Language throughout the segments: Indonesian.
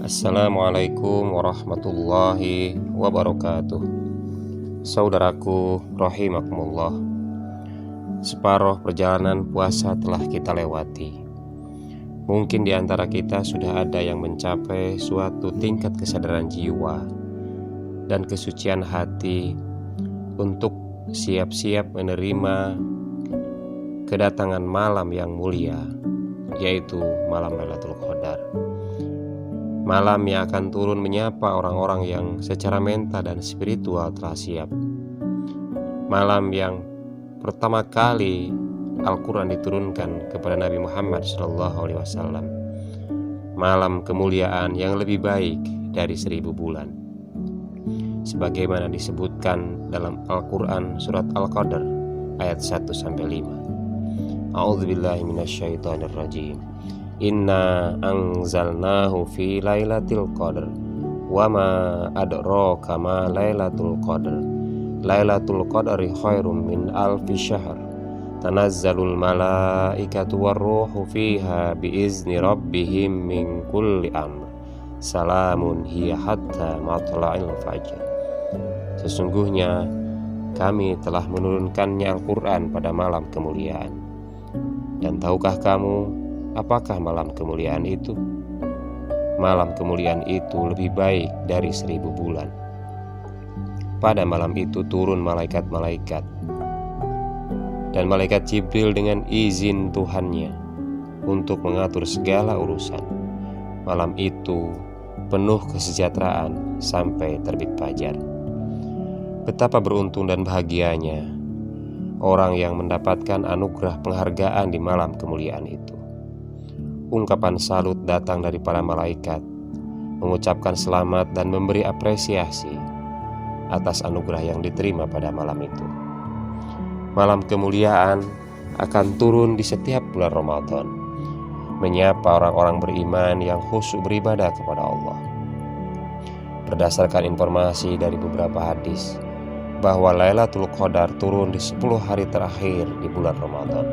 Assalamualaikum warahmatullahi wabarakatuh. Saudaraku rahimakumullah, separuh perjalanan puasa telah kita lewati. Mungkin di antara kita sudah ada yang mencapai suatu tingkat kesadaran jiwa dan kesucian hati untuk siap-siap menerima kedatangan malam yang mulia, yaitu malam Lailatul Qadar. Malam yang akan turun menyapa orang-orang yang secara mental dan spiritual telah siap. Malam yang pertama kali Al-Quran diturunkan kepada Nabi Muhammad SAW. Malam kemuliaan yang lebih baik dari 1000 bulan, sebagaimana disebutkan dalam Al-Quran surat Al-Qadr ayat 1-5. A'udzubillahi minasyaitonirrajim. Inna anzalnahu fi lailatul qadr wa ma adraka ma lailatul qadr. Lailatul qadri khairum min alfi syahr. Tanazzalul malaikatu warruhu fiha biizni rabbihim min kulli amr. Salamun hiya hatta matla'il fajr. Sesungguhnya kami telah menurunkannya Al-Quran pada malam kemuliaan. Dan tahukah kamu apakah malam kemuliaan itu? Malam kemuliaan itu lebih baik dari 1000 bulan. Pada malam itu turun malaikat-malaikat dan malaikat Jibril dengan izin Tuhannya untuk mengatur segala urusan. Malam itu penuh kesejahteraan sampai terbit fajar. Betapa beruntung dan bahagianya orang yang mendapatkan anugerah penghargaan di malam kemuliaan itu. Ungkapan salut datang dari para malaikat, mengucapkan selamat dan memberi apresiasi atas anugerah yang diterima pada malam itu. Malam kemuliaan akan turun di setiap bulan Ramadan, menyapa orang-orang beriman yang khusyuk beribadah kepada Allah. Berdasarkan informasi dari beberapa hadis, bahwa Lailatul Qadar turun di 10 hari terakhir di bulan Ramadan.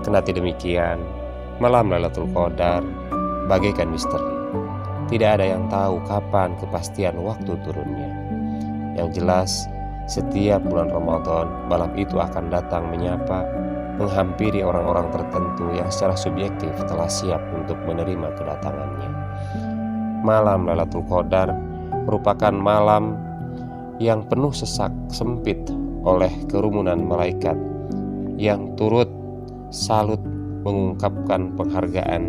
Kendati demikian, malam Lailatul Qadar bagaikan misteri. Tidak ada yang tahu kapan kepastian waktu turunnya. Yang jelas, setiap bulan Ramadan, malam itu akan datang menyapa, menghampiri orang-orang tertentu yang secara subjektif telah siap untuk menerima kedatangannya. Malam Lailatul Qadar merupakan malam yang penuh sesak sempit oleh kerumunan malaikat yang turut salut mengungkapkan penghargaan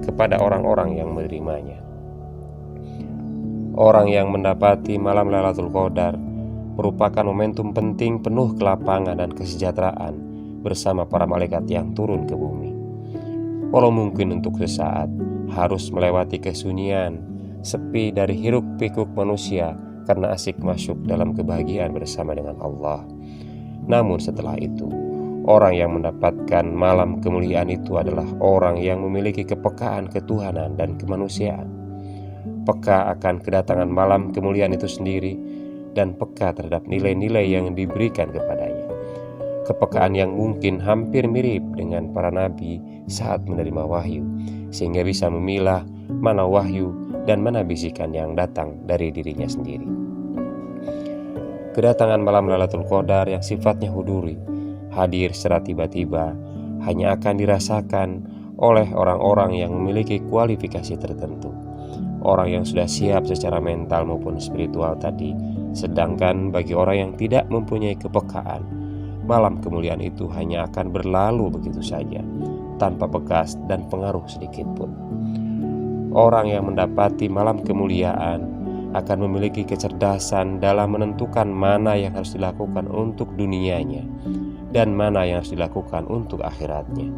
kepada orang-orang yang menerimanya. Orang yang mendapati malam Lailatul Qadar merupakan momentum penting penuh kelapangan dan kesejahteraan bersama para malaikat yang turun ke bumi. Walau mungkin untuk sesaat harus melewati kesunyian, sepi dari hiruk-pikuk manusia karena asik masuk dalam kebahagiaan bersama dengan Allah. Namun setelah itu, orang yang mendapatkan malam kemuliaan itu adalah orang yang memiliki kepekaan ketuhanan dan kemanusiaan. Peka akan kedatangan malam kemuliaan itu sendiri dan peka terhadap nilai-nilai yang diberikan kepadanya. Kepekaan yang mungkin hampir mirip dengan para nabi saat menerima wahyu, sehingga bisa memilah mana wahyu dan mana bisikan yang datang dari dirinya sendiri. Kedatangan malam Lailatul Qadar yang sifatnya huduri, hadir secara tiba-tiba, hanya akan dirasakan oleh orang-orang yang memiliki kualifikasi tertentu, orang yang sudah siap secara mental maupun spiritual tadi. Sedangkan bagi orang yang tidak mempunyai kepekaan, malam kemuliaan itu hanya akan berlalu begitu saja, tanpa bekas dan pengaruh sedikit pun. Orang yang mendapati malam kemuliaan akan memiliki kecerdasan dalam menentukan mana yang harus dilakukan untuk dunianya dan mana yang harus dilakukan untuk akhiratnya,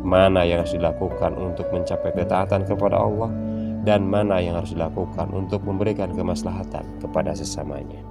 mana yang harus dilakukan untuk mencapai ketaatan kepada Allah, dan mana yang harus dilakukan untuk memberikan kemaslahatan kepada sesamanya.